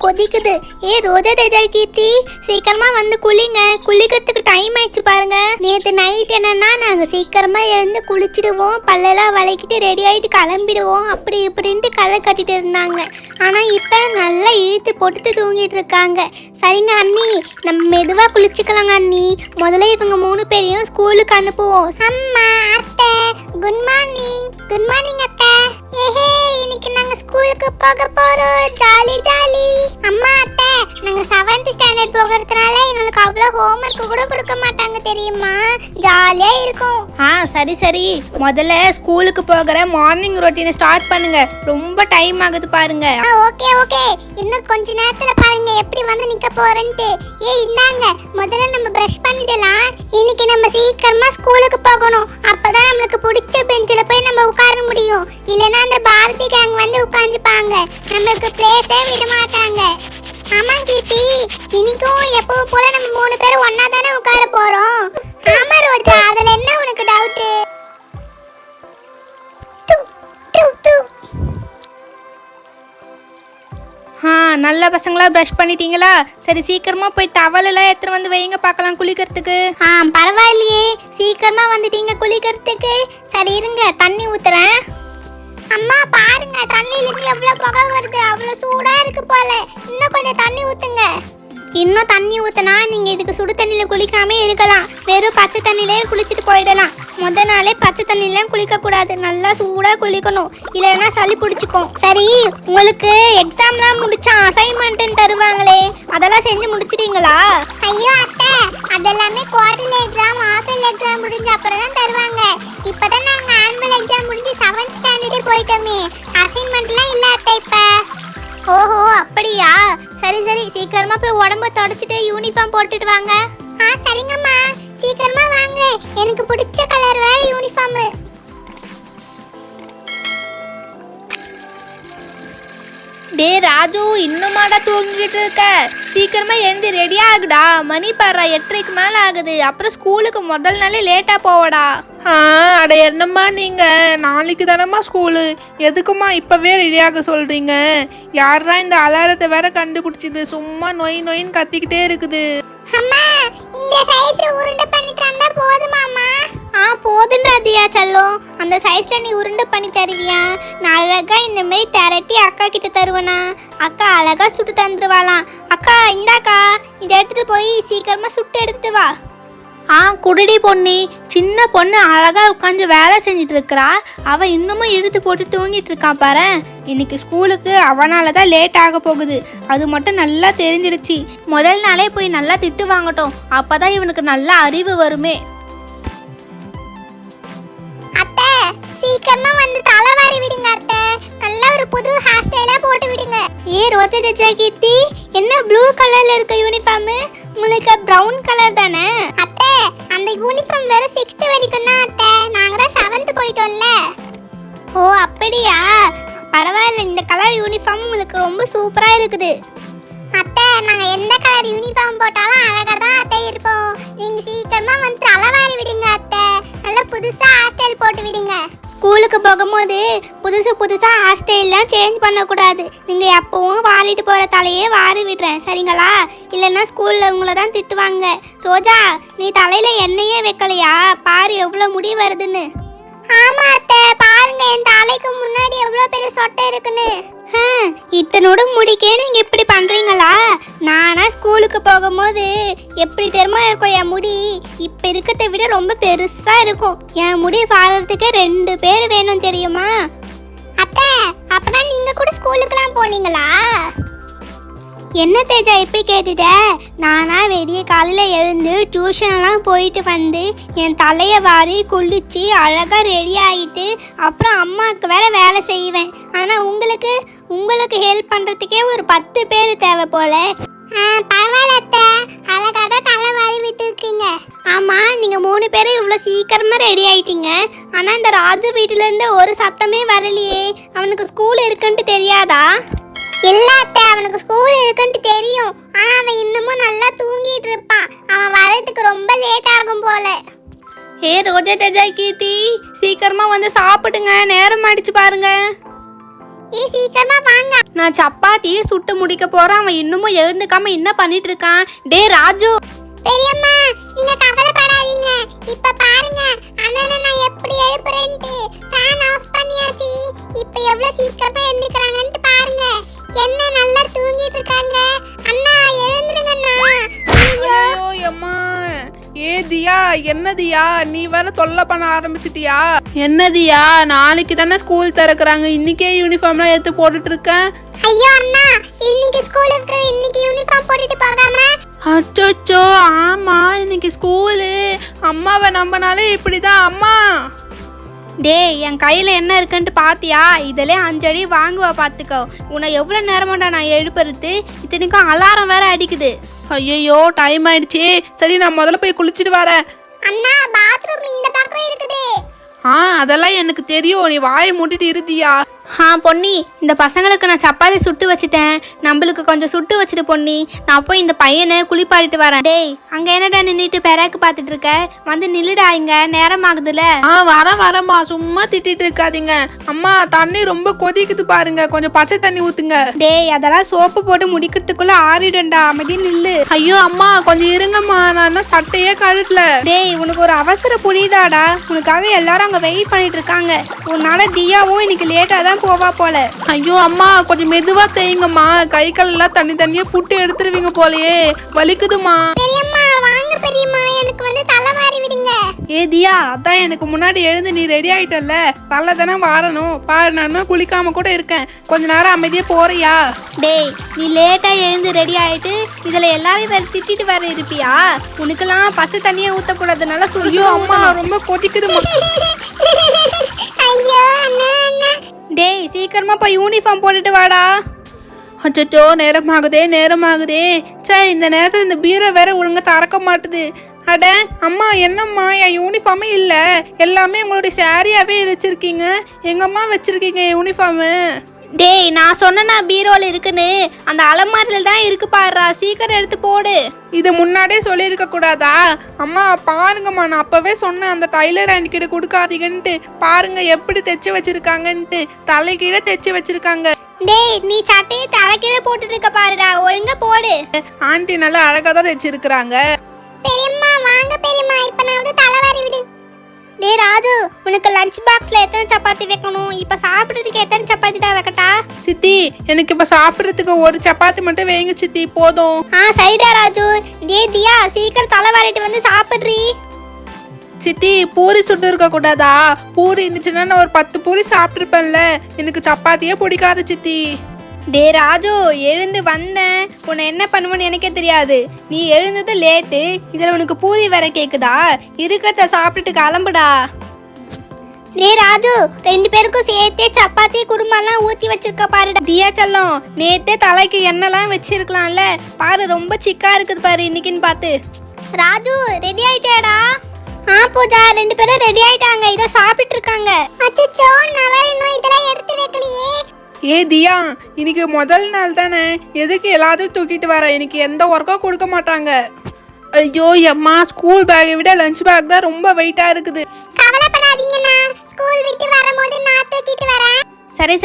கொதிக்குது. ரோஜா தேஜா கீர்த்தி, சீக்கிரமா வந்து குளிங்க. குளிக்கிறதுக்கு டைம் ஆயிடுச்சு பாருங்க. நேற்று நைட் என்னன்னா நாங்கள் சீக்கிரமா எழுந்து குளிச்சிடுவோம், பல்லெல்லாம் வளைக்கிட்டு ரெடி ஆகிட்டு கிளம்பிடுவோம் அப்படி இப்படின்ட்டு களை கட்டிட்டு இருந்தாங்க. ஆனால் இப்போ நல்லா இழுத்து போட்டுட்டு தூங்கிட்டு இருக்காங்க. சரிங்க அண்ணி, நம்ம மெதுவாக குளிச்சுக்கலாங்க அண்ணி. முதல்ல இவங்க 3 பேரையும் ஸ்கூலுக்கு அனுப்புவோம். அம்மா, அத்தை, குட் மார்னிங். குட் மார்னிங் அத்தை. இன்னைக்கு நாங்க ஸ்கூலுக்கு போக போறோம். Jolly jolly. அம்மா, அத்தை, நாங்க 7th ஸ்டாண்டர்ட் போகிறதுனால எங்களுக்கு அவ்வளோ ஹோம்வொர்க் கூட கொடுக்க மாட்டாங்க தெரியுமா? ஜாலியா இருக்கும். சரி சரி, முதல்ல ஸ்கூலுக்கு போகிற மார்னிங் ரொட்டீனை ஸ்டார்ட் பண்ணுங்க. ரொம்ப டைம் ஆகுது பாருங்க. ஓகே ஓகே, இன்னும் கொஞ்ச நேரத்துல பாருங்க எப்படி வந்து நிக்க போறேன்ட்டு. இந்தாங்க, முதல்ல நம்ம பிரஷ் பண்ணிடலாம். இன்னைக்கு நம்ம சீக்கிரமா ஸ்கூலுக்கு போகணும். அப்பதான் நம்மளுக்கு பிடிச்ச பெஞ்சில் போய் நம்ம உட்கார முடியும். இல்லைன்னா அந்த பாரதி கேங் வந்து உட்காந்துப்பாங்க, நம்மளுக்கு பிளேஸே விட மாட்டாங்க. ஆமா கீர்த்தி, இன்னைக்கும் எப்பவும் போல நம்ம 3 பேரும் ஒன்னா தானே உட்கார போறோம். ஆமா ரோஜா, அதுல என்ன உனக்கு டவுட்? நல்ல பசங்களா ப்ரஷ் பண்ணிட்டீங்களா? சரி, சீக்கிரமா போய் டவல் எல்லாம் எடுத்துட்டு வந்து வைங்க பார்க்கலாம் குளிக்கிறதுக்கு. பரவாயில்லையே, சீக்கிரமா வந்துட்டீங்க குளிக்கிறதுக்கு. சரி இருங்க, தண்ணி ஊத்துறேன். அம்மா பாருங்க, தண்ணியில இருந்து எவ்வளவு புகை வருது. அவ்வளவு சூடா இருக்கு போல. இன்னும் கொஞ்சம் தண்ணி ஊத்துங்க. இன்னும் தண்ணி ஊத்துனா நீங்க இதுக்கு சுடு தண்ணியில குளிக்காம இருக்கலாம். வெறும் பச்சை தண்ணியிலே குளிச்சுட்டு போயிடலாம். முத நாளே பச்சை தண்ணியில குளிக்க கூடாது, நல்லா சூடா குளிக்கணும், இல்லைன்னா சளி பிடிச்சிக்கும். சரி, உங்களுக்கு எக்ஸாம்லாம் முடிச்சா அசைன்மெண்ட் தருவாங்களே, அதெல்லாம் செஞ்சு முடிச்சிட்டீங்களா? ஐயோ அத்தை, அதெல்லாமே குவார்டர்லி எக்ஸாம், ஹாஃப் எக்ஸாம் முடிஞ்ச அப்புறம் தான் தருவாங்க. இப்பதான் நாங்க ஆனுவல் எக்ஸாம் முடிஞ்சு 7th ஸ்டாண்டர்டே போயிட்டோமே. அசைன்மெண்ட்லாம் இல்ல அத்தை இப்ப. ஓஹோ அப்படியா? சரி சரி, சீக்கிரமா போய் உடம்ப தொடச்சிட்டு யூனிஃபார்ம் போட்டுட்டு வாங்க. சரிங்கம்மா, சீக்கிரமா வாங்க. எனக்கு பிடிச்ச கலர் வேற யூனிஃபார்ம். டே ராஜு, இன்னுமாடா தூங்கிட்டு இருக்க? சீக்கிரமா எழுந்து ரெடி ஆகுடா. மணி பாரு 8:30க்கு மேல ஆகுது. அப்புறம் ஸ்கூலுக்கு முதல் நாளே லேட்டா போவடா. அட என்னம்மா நீங்க, நாளைக்கு தானம்மா ஸ்கூலு, எதுக்குமா இப்பவே ரெடியாக சொல்றீங்க? யாரா இந்த அலாரத்தை வேற கண்டுபிடிச்சது? சும்மா நொய் நொயின்னு கத்திக்கிட்டே இருக்குது. அம்மா, இந்த சைஸ் உருண்டை பண்ணி தந்தா போதுமாமா? போதுன்றாதியா செல்லம். அந்த சைஸ்ல நீ உருண்டை பண்ணி தருவியா? நான் அழகா இந்த மாதிரி திரட்டி அக்கா கிட்ட தருவேனா? அக்கா அழகா சுட்டு தந்துருவாளாம். அக்கா இந்தாக்கா, இதை எடுத்துட்டு போய் சீக்கிரமா சுட்டு எடுத்துட்டு வா. குடிடி பொண்ணி. சின்ன பொண்ணு அழகா உட்காந்து வேலை செஞ்சுட்டு இருக்கிறா. அவ இன்னமும் இழுத்து போட்டு தூங்கிட்டு இருக்கா பாரு. இன்னைக்கு ஸ்கூலுக்கு அவனால தான் லேட் ஆக போகுது, அது மட்டும் நல்லா தெரிஞ்சிடுச்சு. முதல் நாளே போய் நல்லா திட்டு வாங்கட்டும், அப்பதான் இவனுக்கு நல்ல அறிவு வருமே. அத்தை, சீக்கிரமா வந்து தலைவாரி விடுங்க அத்தை. நல்ல ஒரு புது ஹேர் ஸ்டைலா போட்டு விடுங்க. ரோஜா தேஜா கீர்த்தி, என்ன ப்ளூ கலர்ல இருக்க யூனிஃபார்ம்? உங்களுக்கு பிரவுன் கலர் தானே? அத்தை, அந்த யூனிஃபார்ம் வெறும் 6th வரைக்கும் தான் அத்தை. நாங்க தான் 7th போயிட்டோம்ல. ஓ அப்படியா? பரவாயில்ல, இந்த கலர் யூனிஃபார்ம் உங்களுக்கு ரொம்ப சூப்பரா இருக்குது. அத்தை, நாங்க எந்த கலர் யூனிஃபார்ம் போட்டாலும் அழகா தான் அத்தை இருப்போம். நீங்க சீக்கிரமா வந்து தலைவாரி விடுங்க அத்தை. நல்லா புதுசா ஹேர் ஸ்டைல் போட்டு விடுங்க. ஸ்கூலுக்கு போகும்போது புதுசா ஹேர் ஸ்டைல்லாம் சேஞ்ச் பண்ணக்கூடாது. நீங்கள் எப்பவும் வாரிட்டு போகிற தலையே வாரி விடுறேன், சரிங்களா? இல்லைன்னா ஸ்கூலில் உங்களை தான் திட்டுவாங்க. ரோஜா, நீ தலையில் எண்ணெயே வைக்கலையா? பாரு எவ்வளோ முடி வருதுன்னு. ஆமா அத்தை, பாருங்க என் தலைக்கு முன்னாடி எவ்வளோ பெரிய சொட்டை இருக்குன்னு. இத்தனோட முடிக்கே நீங்கள் இப்படி பண்ணுறீங்களா? நானா ஸ்கூலுக்கு போகும்போது எப்படி தெரியுமா இருக்கும் என் முடி? இப்போ இருக்கிறத விட ரொம்ப பெருசாக இருக்கும். என் முடி பாடுறதுக்கு 2 பேர் வேணும் தெரியுமா? அத்தை, அப்பனா நீங்கள் கூட ஸ்கூலுக்குலாம் போனீங்களா? என்ன தேஜா இப்படி கேட்டுட்ட? நானா வெடிய காலையில் எழுந்து டியூஷன்லாம் போயிட்டு வந்து என் தலையை வாரி குளிச்சு அழகாக ரெடி ஆகிட்டு அப்புறம் அம்மாவுக்கு வேற வேலை செய்வேன். ஆனால் உங்களுக்கு ஹெல்ப் பண்ணுறதுக்கே ஒரு 10 பேர் தேவை போல. பரவாயில்ல அத்தை, அழகாக தலை வாரி விட்டு இருக்கீங்க. ஆமாம், நீங்கள் 3 பேரும் இவ்வளோ சீக்கிரமாக ரெடி ஆகிட்டீங்க. ஆனால் இந்த ராஜு வீட்டிலேருந்து ஒரு சத்தமே வரலையே. அவனுக்கு ஸ்கூல் இருக்குன்ட்டு தெரியாதா? எல்லாத்த அவனுக்கு ஸ்கூல் இருக்குன்னு தெரியும். ஆனா அவன் இன்னமும் நல்லா தூங்கிட்டு இருப்பான். அவன் வரதுக்கு ரொம்ப லேட் ஆகும் போல. ரோஜா தேஜா கீர்த்தி, சீக்கிரமா வந்து சாப்பிடுங்க, நேரம் ஆயிடுச்சு பாருங்க. சீக்கிரமா வாங்க. நான் சப்பாத்தியே சுட்டு முடிக்க போறேன், அவன் இன்னமும் எழுந்துக்காம என்ன பண்ணிட்டு இருக்கான்? டே ராஜு. பெரியம்மா நீங்க கவலைப்படாதீங்க. இப்ப பாருங்க அண்ணனை நான் எப்படி எழுப்புறேன்ட்டு. ஃபேன் ஆஃப் பண்ணியாச்சு. இப்ப எவ்வளவு சீக்கிரமா எந்திரிக்கறாங்கன்னு பாருங்க. என்ன நல்லா தூங்கிட்டு இருக்காங்க. அண்ணா எழுந்துருங்கண்ணா. ஐயோ ஐயோ அம்மா. ஏ தியா, என்ன தியா நீ வேற தொல்லை பண்ண ஆரம்பிச்சிட்டியா? என்ன தியா, நாளைக்கு தானே ஸ்கூல் திறக்கறாங்க, இன்னைக்கே யூனிஃபார்ம்லாம் எடுத்து போட்டுட்டு இருக்கேன். ஐயோ அண்ணா, இன்னைக்கு ஸ்கூலுக்கு இன்னைக்கு யூனிஃபார்ம் போட்டுட்டு போகாம. அச்சோ ஆமா, இன்னைக்கு ஸ்கூலு. அம்மாவை நம்பினாலே இப்படிதான் அம்மா. டேய் என் கையில என்ன இருக்குன்ட்டு பாத்தியா? இதிலே 5 அடி வாங்குவா பாத்துக்கோ. உன்னை எவ்வளவு நேரமாடா நான் எழுப்புறது? இத்தனைக்கும் அலாரம் வேற அடிக்குது. ஐயோ டைம் ஆயிடுச்சு. சரி நான் முதல்ல போய் குளிச்சுட்டு வரேன். அண்ணா பாத்ரூம் இந்த பக்கம் இருக்குது. அதெல்லாம் எனக்கு தெரியும், நீ வாயை மூடிட்டு இருந்தியா. பொன்னி, இந்த பசங்களுக்கு நான் சப்பாத்தி சுட்டு வச்சுட்டேன், நம்மளுக்கு கொஞ்சம் சுட்டு வச்சுட்டு பொன்னி. நான் போய் இந்த பையனை குளிப்பாடிட்டு வரேன். டேய் அங்க என்னடா நின்றுட்டு பெராக்கு பார்த்துட்டு இருக்க? வந்து நில்லுடா, இங்க நேரம் ஆகுதுல. வரேம்மா, சும்மா திட்டிட்டு இருக்காதீங்க. அம்மா தண்ணி ரொம்ப கொதிக்குது பாருங்க, கொஞ்சம் பச்சை தண்ணி ஊத்துங்க. டேய் அதெல்லாம் சோப்பு போட்டு முடிக்கிறதுக்குள்ள ஆறிடும்டா, அமைதி நில்லு. ஐயோ அம்மா கொஞ்சம் இருங்கம்மா, நான் இன்னும் சட்டையே கழட்டல. டேய் உனக்கு ஒரு அவசரம் புரியுதாடா? உனக்காக எல்லாரும் அங்க வெயிட் பண்ணிட்டு இருக்காங்க. உன்னால தியாவும் இன்னைக்கு லேட்டா தான் போவா போல. ஐயோ அம்மா கொஞ்சம் மெதுவா செய்யுங்கம்மா, கை கால் எல்லாம் தனியா புட்டு எடுத்துருவீங்க போலயே, வலிக்குதுமா. பெரியம்மா வாங்க பெரியம்மா, எனக்கு வந்து தலைவாரி விடுங்க. தியா, அதான் எனக்கு முன்னாடி எழுந்து நீ ரெடி ஆயிட்டல்ல, தலை தானே வாரணும். பாரு நான் குளிக்காம கூட இருக்கேன், கொஞ்ச நேரம் அமைதியா போறியா? டேய் நீ லேட்டா எழுந்து ரெடி ஆயிட்டு இதுல எல்லாரையும் வேற திட்டிட்டு வேற இருப்பியா? உனக்கெல்லாம் பச்சை தண்ணியை ஊத்தக்கூடாதுனால ஐயோ அம்மா ரொம்ப கொதிக்குதுமா. ஐயோ அண்ணா அண்ணா. டேய் சீக்கிரமா போய் யூனிஃபார்ம் போட்டுட்டு வாடா. அச்சோ நேரமாகுதே. சரி இந்த நேரத்தில் இந்த பீரோ வேற ஒழுங்கா திறக்க மாட்டுது. அட அம்மா, என்னம்மா என் யூனிஃபார்மே இல்லை, எல்லாமே உங்களுடைய சாரியாவே வச்சிருக்கீங்க. எங்கம்மா வச்சிருக்கீங்க யூனிஃபார்மு? டேய் நான் சொன்னா பீரோல இருக்குன்னு, அந்த அலமாரில தான் இருக்கு பாருடா, சீக்கிரம் எடுத்து போடு. இதை முன்னாடியே சொல்லியிருக்க கூடாதா? அம்மா பாருங்கம்மா, நான் அப்பவே சொன்னேன் அந்த டைலர் ஆண்டி கிட்ட கொடுக்காதீங்கன்ட்டு. பாருங்க எப்படி தைச்சு வச்சிருக்காங்கன்ட்டு, தலைகீழ தைச்சு வச்சிருக்காங்க. டேய் நீ சட்டையை தலைகீழ போட்டுட்டு இருக்க பாருடா, ஒழுங்கா போடு. ஆண்டி நல்லா அழகா தான் தைச்சிருக்கிறாங்க. பெரியம்மா வாங்க பெரியம்மா, இப்ப நான் வந்து தலைவாரி விடு. டேய் ராஜு, உனக்கு லஞ்ச் பாக்ஸ்ல எத்தனை சப்பாத்தி வைக்கணும்? இப்ப சாப்பிடுறதுக்கு எத்தனை சப்பாத்திடா வைக்கட்டா? சித்தி எனக்கு இப்ப சாப்பிடுறதுக்கு ஒரு சப்பாத்தி மட்டும் வைங்க சித்தி, போதும். சரிடா ராஜு. டேய் தியா சீக்கிரம் தலைவாரிட்டு வந்து சாப்பிடுறீ. சித்தி பூரி சுட்டு இருக்க கூடாதா? பூரி இருந்துச்சுன்னா நான் ஒரு 10 பூரி சாப்பிட்டுருப்பேன்ல, எனக்கு சப்பாத்தியே பிடிக்காது சித்தி. டே ராஜு, எழுந்து வந்தேன், உன்னை என்ன பண்ணுவேன்னு எனக்கே தெரியாது. நீ எழுந்தது லேட்டு, இதில் உனக்கு பூரி வேற கேக்குதா? இருக்கிறத சாப்பிட்டுட்டு கிளம்புடா. டேய் ராஜு, 2 பேருக்கும் சேர்த்தே சப்பாத்தி குருமாலாம் ஊத்தி வச்சிருக்க பாருடா. தியா செல்லம், நேத்தே தலைக்கு எண்ணெய்லாம் வச்சிருக்கலாம்ல, பாரு ரொம்ப சிக்கா இருக்குது பாரு இன்னைக்குன்னு பார்த்து. ராஜு ரெடி ஆயிட்டேடா? பூஜா 2 பேரும் ரெடி ஆயிட்டாங்க, இத சாப்பிட்டு இருக்காங்க. அச்சச்சோ நான் வேற இன்னும் இதெல்லாம் எடுத்து வைக்கலையே. தியா, இன்னைக்கு முதல் நாள் தானே, எதுக்கு எல்லாத்தையும் தூக்கிட்டு வர? எனக்கு எந்த ஒர்க்கும் கொடுக்க மாட்டாங்க. ஐயோ அம்மா, ஸ்கூல் பேக்கை விட லஞ்ச் பேக் தான் ரொம்ப வெயிட்டா இருக்குது. கவலைப்படாதீங்கண்ணா, ஸ்கூல் விட்டு வரும்போது நான் தூக்கிட்டு வரேன்.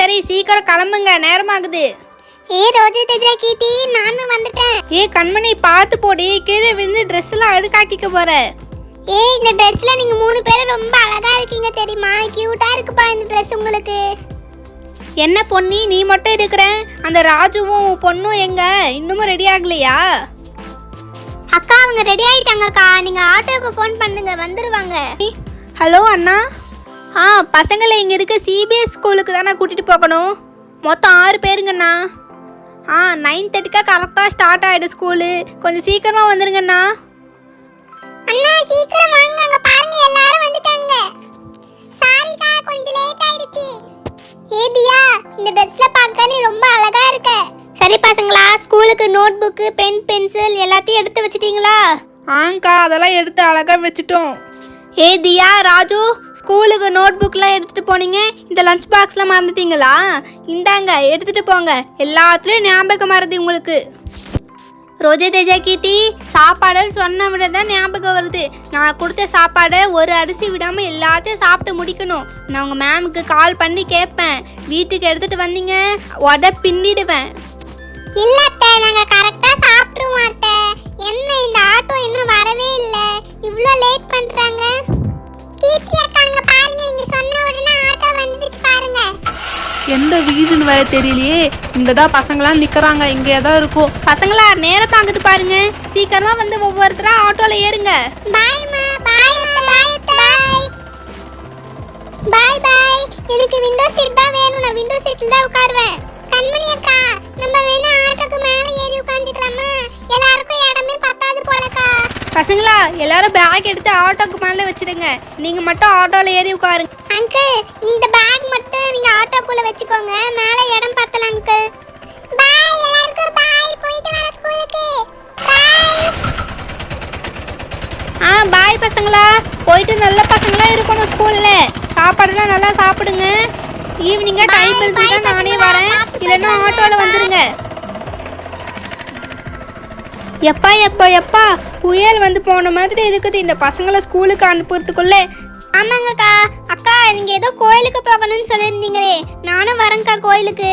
சரி சீக்கிரம் கிளம்புங்க, நேரமாகுது. ரோஜா தேஜா கீர்த்தி, நானும் வந்துட்டேன். கண்மணி பார்த்து போடி, கீழே விழுந்து ட்ரெஸ் எல்லாம் அழுக்காக்கிக்க போற. இந்த ட்ரெஸ்ல நீங்க 3 பேரும் ரொம்ப அழகா இருக்கீங்க தெரியுமா? கியூட்டா இருக்குப்பா இந்த ட்ரெஸ் உங்களுக்கு. என்ன பொன்னி நீ மட்டும் இருக்கிற, அந்த ராஜுவும் பொண்ணும் எங்க இன்னும் ரெடி ஆகலையா? அக்கா அவங்க ரெடி ஆயிட்டாங்கக்கா, நீங்க ஆட்டோக்கு ஃபோன் பண்ணுங்க, வந்துருவாங்க. ஹலோ அண்ணா. பசங்களை இங்க இருக்க சிபிஎஸ் ஸ்கூலுக்கு தானே கூட்டிட்டு போகணும். மொத்தம் 6 பேருங்கண்ணா. 9:30 கரெக்டாக ஸ்டார்ட் ஆகிடும் ஸ்கூலு, கொஞ்சம் சீக்கிரமா வந்துருங்கண்ணா. அண்ணா சீக்கிரம் வாங்க, அங்க பாருங்க எல்லாரும் வந்துட்டாங்க. சாரிக்கா கொஞ்சம் லேட் ஆயிடுச்சு. தியா, இந்த ட்ரெஸ்ல பார்க்க நீ ரொம்ப அழகா இருக்க. சரி பசங்களா, ஸ்கூலுக்கு நோட் புக், பென், பென்சில் எல்லாத்தையும் எடுத்து வச்சிட்டீங்களா? ஆங்கா அதெல்லாம் எடுத்து அழகா வச்சுட்டோம். தியா, ராஜு, ஸ்கூலுக்கு நோட் புக்லாம் எடுத்துட்டு போனீங்க, இந்த லஞ்ச் பாக்ஸ்லாம் மறந்துட்டீங்களா? இந்தாங்க எடுத்துட்டு போங்க, எல்லாத்துலயும் ஞாபகம் மறதி உங்களுக்கு. ரோஜா தேஜா கீர்த்தி, சாப்பாடுன்னு சொன்ன விட தான் ஞாபகம் வருது. நான் கொடுத்த சாப்பாடை ஒரு அரிசி விடாமல் எல்லாத்தையும் சாப்பிட்டு முடிக்கணும். நான் உங்கள் மேமுக்கு கால் பண்ணி கேட்பேன். வீட்டுக்கு எடுத்துகிட்டு வந்தீங்க உட பின்னிடுவேன். இல்ல அத்தை, நாங்க கரெக்டா சாப்பிட்டுருவோம் அத்தை. என்ன இந்த ஆட்டோ இன்னும் வரவே இல்ல, இவ்ளோ லேட் பண்றாங்க. கீர்த்தி அக்கா அங்க பாருங்க, நீங்க சொன்ன உடனே ஆட்டோ வந்துச்சு பாருங்க. எந்த வீடுன்னு வேற தெரியலையே. இங்கதான் பசங்களாம் நிக்கிறாங்க, இங்கே தான் இருக்கும். பசங்களா நேரம் ஆகுது பாருங்க, சீக்கிரமா வந்து ஒவ்வொருத்தரா ஆட்டோல ஏறுங்க. பாய்மா, பாய் அத்தை, பாய் அத்தை, பாய். பாய் பாய். எனக்கு விண்டோ சீட் தான் வேணும், நான் விண்டோ சீட்ல தான் உட்காருவேன். கண்மணி அக்கா, நம்ம வேணா ஆட்டோக்கு மேல ஏறி உட்கார்ந்துக்கலாமா? எல்லாருக்கும் இடமே பத்தாது போலக்கா. பசங்களா எல்லாரும் பேக் எடுத்து ஆட்டோக்கு மேலே வச்சிடுங்க. நீங்க மட்டும் ஆட்டோல ஏறி உட்காருங்க. அங்கிள், இந்த பேக் மட்டும் நீங்க ஆட்டோக்குள்ள வச்சுக்கோங்க, மேல இடம் பத்தல அங்கிள். பாய் எல்லாருக்கும் பாய், போயிட்டு வர ஸ்கூலுக்கு. பாய். பாய் பசங்களா, போயிட்டு நல்ல பசங்களா இருக்கணும் ஸ்கூல்ல. சாப்பாடுலாம் நல்லா சாப்பிடுங்க. ஈவினிங்கா டைம் இருந்துச்சுன்னா நானே வரேன், இல்லைன்னா ஆட்டோல வந்துருங்க. எப்பா எப்பா எப்பா, புயல் வந்து போன மாதிரி இருக்குது இந்த பசங்களை ஸ்கூலுக்கு அனுப்புறதுக்குள்ள. ஆமாங்கக்கா. அக்கா, நீங்க ஏதோ கோயிலுக்கு போகணும்னு சொல்லியிருந்தீங்களே, நானும் வரேன்க்கா கோயிலுக்கு.